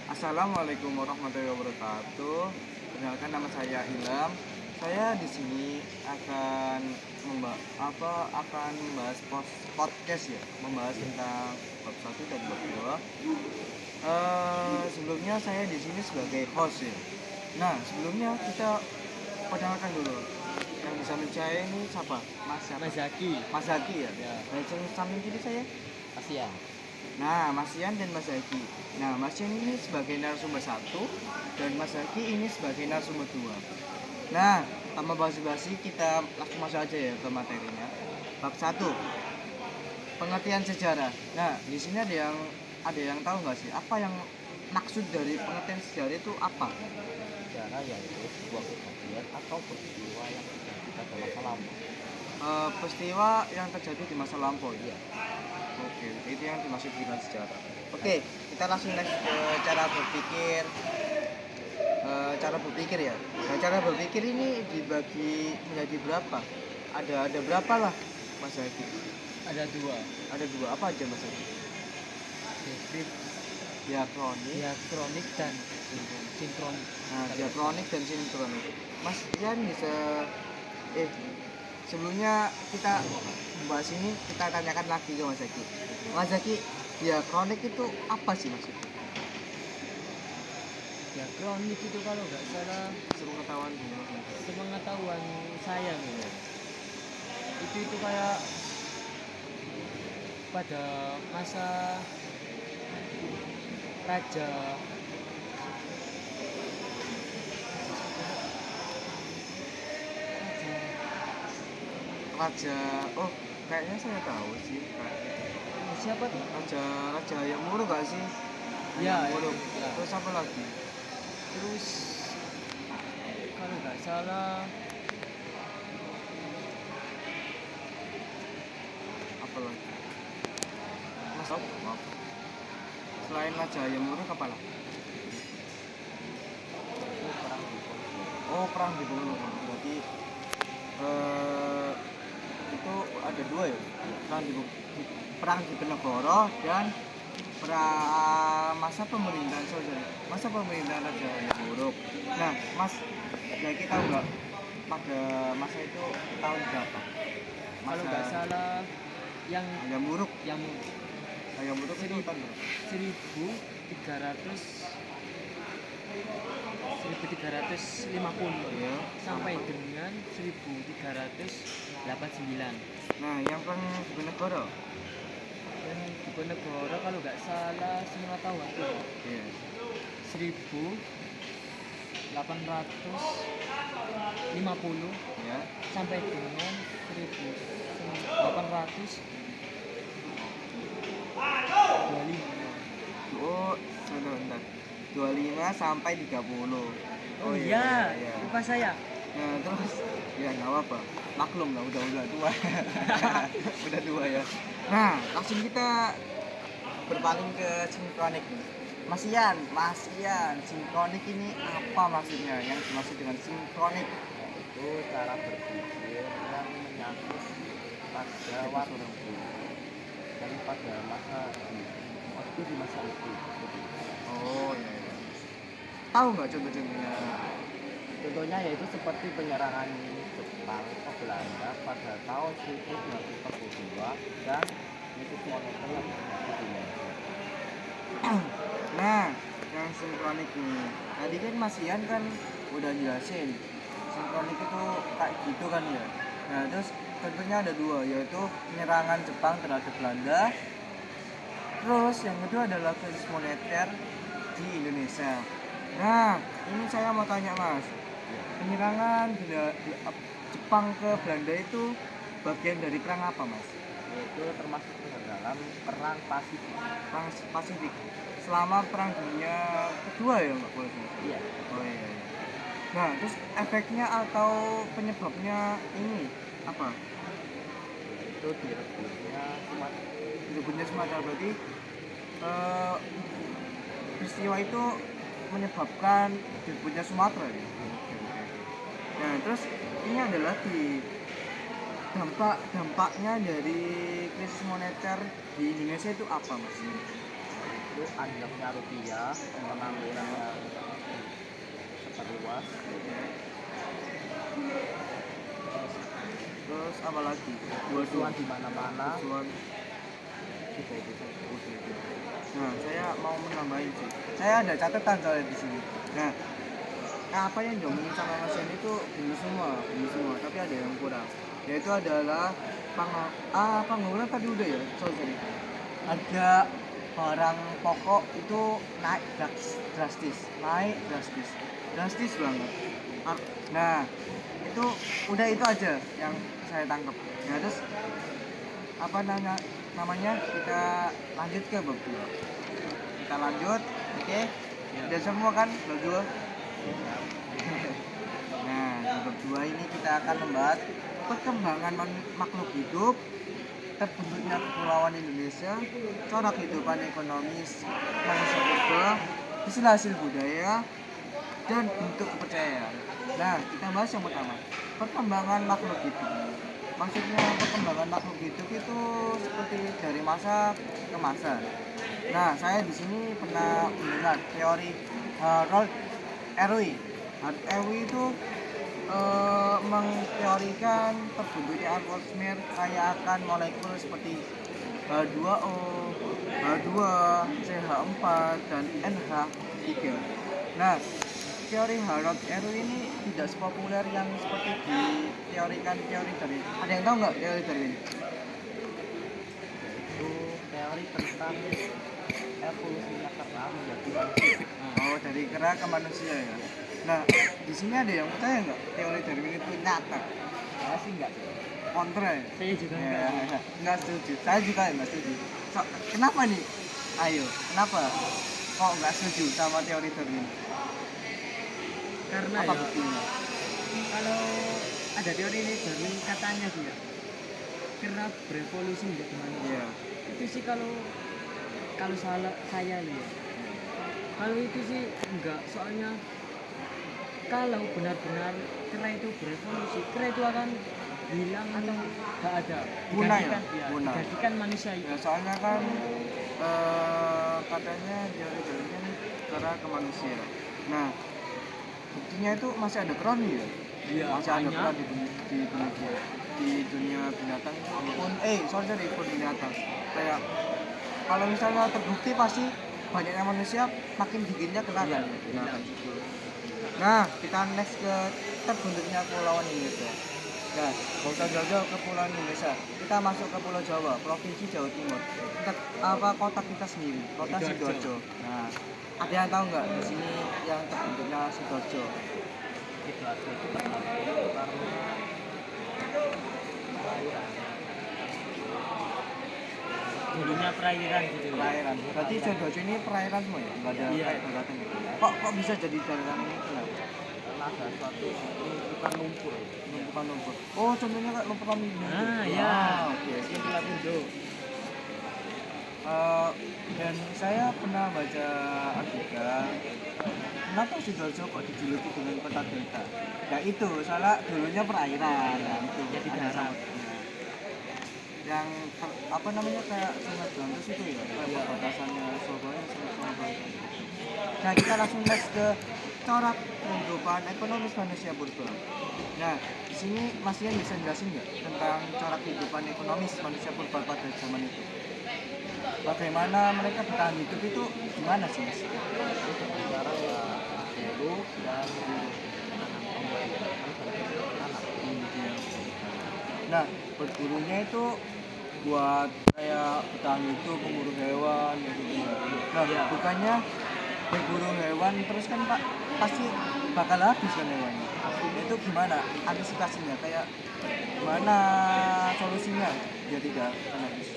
Assalamualaikum warahmatullahi wabarakatuh. Perkenalkan, nama saya Ilham. Saya di sini akan membahas podcast ya, membahas tentang bab 1 dan bab 2. Sebelumnya saya di sini sebagai host ya. Nah, sebelumnya kita perkenalkan dulu. Yang di samping saya ini siapa? Mas Zaki. Mas Zaki ya. Ya. Dan samping kiri saya. Kasihan. Nah, Mas Ian dan Mas Zaki. Nah, Mas Ian ini sebagai narasumber 1 dan Mas Zaki ini sebagai narasumber 2. Nah, tanpa basa-basi kita langsung masuk aja ya ke materinya. Bab 1. Pengertian sejarah. Nah, di sini ada yang tahu nggak sih apa yang maksud dari pengertian sejarah itu apa? Sejarah yaitu sebuah kejadian atau peristiwa yang terjadi pada masa lampau. Peristiwa yang terjadi di masa lampau ya. Iya. Oke, itu yang dimaksud dengan sejarah. Oke, kita langsung next ke cara berpikir. Cara berpikir ya. Nah, cara berpikir ini dibagi menjadi berapa? Ada berapa lah, Mas Hadi? Ada dua. Ada dua, apa aja Mas Hadi? Deskrip, Diakronik. diakronik dan sinkronik. Nah, diakronik dan sinkronik. Mas Ian bisa sebelumnya kita membahas ini, kita tanyakan lagi ke Mas Zaki. Mas Zaki, diakronik itu apa sih maksudnya? Diakronik itu kalau nggak salah Sepengetahuan dulu. sepengetahuan saya nih. Itu kayak pada masa raja Raja, oh kayaknya saya tahu sih. siapa tuh? Raja yang muruk gak sih? Ya, Yang muruk. ya. Terus apa lagi? Terus kalau nggak salah Apa lagi? Mas, maaf. Selain Raja yang muruk apa lagi? itu perang di Oh, perang di Bulu. Berarti itu ada dua ya? Perang di Penegoro dan masa pemerintahan Raja yang buruk. Nah, Mas Zaki tahu nggak pada masa itu tahun berapa? kalau nggak salah yang yang buruk yang itu tahun berapa? 1350 Ya. sampai dengan 1389. Nah, yang perang di Penegoro. Dan Diponegoro kalau nggak salah semua tahu aku Iya. 1850 Ya. sampai dengan 1825. Oh, sebentar. 25 sampai 30. Oh iya, iya. lupa saya. Nah, terus ya nggak apa-apa. Maklum lah, udah tua. Udah tua ya. Nah, langsung kita berpaling ke sinkronik nih. Mas Ian, sinkronik ini apa maksudnya? Yang dimaksud dengan sinkronik? Itu cara berpikir yang menyangkut pada waktu dan pada waktu di masa itu. Oh iya. Tahu nggak contoh-contohnya? Contohnya yaitu seperti penyerangan Jepang ke Belanda pada tahun 1942 dan krisis moneter yang terjadi di Indonesia. Nah, yang sinkronik nih. Tadi kan Mas Ian kan udah jelasin sinkronik itu kayak gitu kan ya. Nah, terus contohnya ada dua, yaitu penyerangan Jepang terhadap Belanda. Terus yang kedua adalah krisis moneter di Indonesia. Nah, ini saya mau tanya Mas, penyerangan Jepang ke Belanda itu bagian dari perang apa Mas? Yaitu termasuk dalam perang Pasifik. Perang Pasifik. Selama perang dunia kedua ya Mbak boleh? Iya. Oh iya. Nah, terus efeknya atau penyebabnya ini apa? Itu direbutnya Sumatera berarti peristiwa itu menyebabkan direbutnya Sumatera ya. Nah, terus ini adalah di dampaknya dari krisis moneter di Indonesia itu apa Mas? itu anjloknya rupiah, pengangguran yang seperluas, Terus apa lagi? kerusuhan di mana-mana. Kerusuhan. Gitu itu. Nah, saya mau menambahin sih. Saya ada catatan soalnya di sini. Nah, apa yang diomongin sama Mas Yani itu benar semua, tapi ada yang kurang. Yaitu adalah pengangguran tadi udah ya, sorry. Harga barang pokok itu naik drastis banget. Nah, itu udah itu aja yang saya tangkap. Nah, terus apa namanya kita lanjut ke bab 2. Kita lanjut, oke? Udah semua kan bab 2? Nah, di bab 2 ini kita akan membahas perkembangan makhluk hidup, terbentuknya kepulauan Indonesia, corak kehidupan ekonomis manusia purba, hasil budaya, dan bentuk kepercayaan. Nah, kita bahas yang pertama, perkembangan makhluk hidup. Maksudnya perkembangan makhluk hidup itu seperti dari masa ke masa. Nah, saya di sini pernah mendengar teori Harold Urey. Harold Urey itu mengteorikan terbentuknya atmosfer kaya akan molekul seperti H2O, H2, CH4, dan NH3. Nah, teori Harold Urey ini tidak sepopuler yang seperti diteorikan teori Darwin. Ada yang tahu nggak teori Darwin? Itu teori tentang evolusinya kera menjadi manusia. Oh, dari kera ke manusia ya. Nah, di sini ada yang percaya nggak teori Darwin itu nyata? Saya sih enggak. Kontra ya? Saya juga Ya, nggak setuju. Saya juga nggak setuju. Kenapa nih? Ayo, kenapa? Kok nggak setuju sama teori Darwin? Karena Apa ya buktinya? kalau ada teori ini Darwin katanya sih ya, kera berevolusi menjadi manusia. Iya. Itu sih kalau salah saya lihat. Kalau itu sih enggak, soalnya kalau benar-benar kera itu berevolusi, kera itu akan hilang atau enggak ada. Punah ya? Digantikan, Punah. digantikan manusia itu. Ya, soalnya kan katanya teori Darwin kan kera ke manusia. Nah, buktinya itu masih ada kera nih ya? Iya, Masih ada banyak. kera di dunia binatang pun pun binatang. Kayak kalau misalnya terbukti pasti banyaknya manusia makin dinginnya kera kan? Iya. Nah, kita next ke terbentuknya Kepulauan Indonesia. Nah, gak usah jauh-jauh ke Kepulauan Indonesia. Kita masuk ke Pulau Jawa, Provinsi Jawa Timur. Kota kita sendiri, kota Sidoarjo. Nah, ada yang tahu nggak di sini yang terbentuknya Sidoarjo? Sidoarjo itu terkenal karena dulunya perairan gitu. Perairan. Berarti Sidoarjo ini perairan semua ya? Nggak ada Iya. kayak daratan gitu. Kok bisa jadi daratan ini? Kenapa? Karena ada suatu tumpukan lumpur. Bukan lumpur. Oh, contohnya kayak lumpur Lapindo. Iya. Oke. Lumpur Lapindo. Dan saya pernah baca artikel kenapa Sidoarjo kok dijuluki dengan kota delta. Ya itu, soalnya dulunya perairan. Nah, itu Jadi ada darat. samudra. Yang apa namanya kayak Sungai Brantas itu ya, kayak perbatasannya Surabaya sama Surabaya. Nah, kita langsung next ke corak kehidupan ekonomis manusia purba. Nah, di sini Mas Ian bisa jelasin nggak tentang corak kehidupan ekonomis manusia purba pada zaman itu? Bagaimana mereka bertahan hidup itu gimana sih Mas? Sekarang ya dulu dan Nah, berburunya itu buat kayak bertahan hidup, memburu hewan gitu. Nah, bukannya berburu hewan terus kan Pak pasti bakal habis kan hewannya. Itu gimana antisipasinya? Kayak gimana solusinya biar tidak akan habis?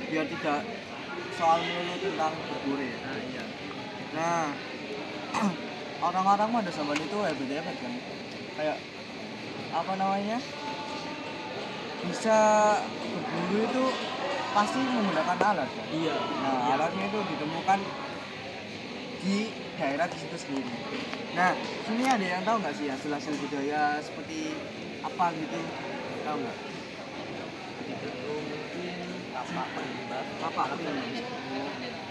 Biar tidak soal melulu tentang berburu ya. Nah, orang-orang mah ada zaman itu hebat kan. Kayak apa namanya? Bisa berburu itu pasti menggunakan alat kan. Iya. Nah, alatnya itu ditemukan di daerah di situ sendiri. Nah, sini ada yang tahu nggak sih hasil-hasil budaya seperti apa gitu? Tahu nggak? Itu Kapak Pringles.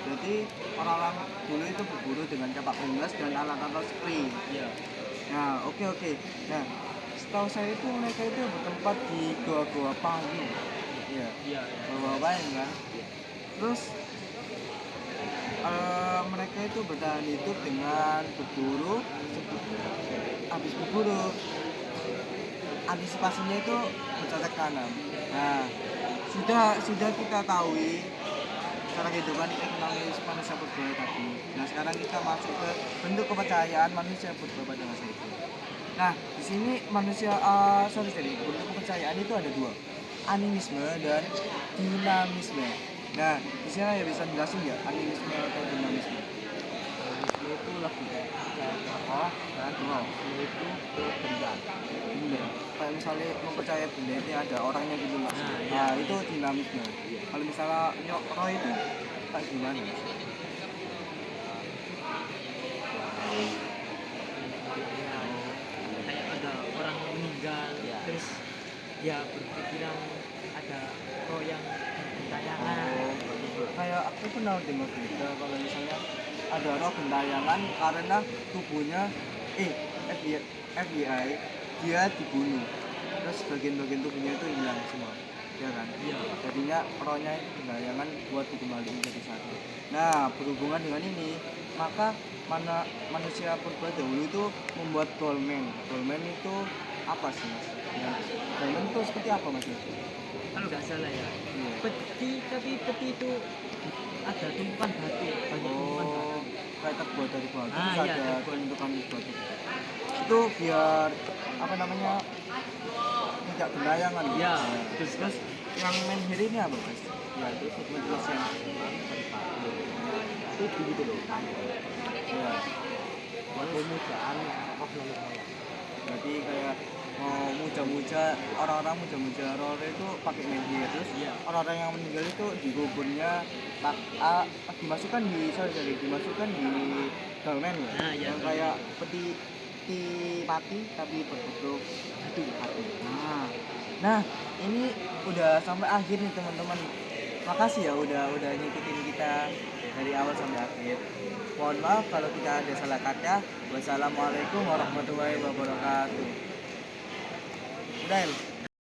Jadi orang-orang dulu itu berburu dengan kapak Pringles dan alat-alat screen. Iya. Nah, oke. Nah, setahu saya itu mereka itu bertempat di goa-goa payung. Iya, Iya. goa payung kan. Terus mereka itu bertahan hidup dengan berburu. Habis berburu, antisipasinya itu bercocok tanam. Nah, sudah kita tahu cara kehidupan ekonomis manusia purba tadi. Nah, sekarang kita masuk ke bentuk kepercayaan manusia purba pada masa itu. Nah, di sini manusia bentuk kepercayaan itu ada dua, animisme dan dinamisme. Nah, di sini ya bisa jelasin ya animisme atau dinamisme. Itu lebih kayak tokoh dan dinamisme itu ke benda. Benda. Kayak misalnya mempercayai benda itu ada orangnya gitu mas. Nah, iya. Nah, itu dinamisme. Kalau misalnya roh itu kayak gimana? Kayak ada orang meninggal terus ya berpikiran ada roh yang bergentayangan. Kayak aku pernah dengar berita kalau misalnya ada roh gentayangan karena tubuhnya FBI dia dibunuh terus bagian-bagian tubuhnya itu hilang semua ya kan. Iya. Jadinya rohnya gentayangan buat dikembalikan jadi satu. Nah, berhubungan dengan ini maka manusia purba dahulu itu membuat dolmen itu apa sih mas? Ya, dolmen itu seperti apa mas? Kalau nggak salah ya, Iya. peti, tapi peti itu ada tumpukan batu, banyak tumpukan batu. Oh, kayak terbuat dari batu, Ah, terus iya, ada terbuat. bentukan batu. Itu biar apa namanya tidak gentayangan. Iya. Terus yang main hero ini apa mas? Ya itu menjelaskan. Itu begitu loh. Ya, Buat pemujaan oknum saya. berarti kayak mau muja-muja orang-orang muja-muja roh itu pakai main hero. Terus Iya. orang-orang yang meninggal itu dikuburnya dimasukkan dimasukkan di dolmen ya. Nah, iya, Yang dolmen. kayak peti mati tapi berbentuk hati. Nah, ini udah sampai akhir nih teman-teman. Makasih ya udah ngikutin kita dari awal sampai akhir. Mohon maaf kalau kita ada salah kata. Wassalamualaikum warahmatullahi wabarakatuh. Udah, El?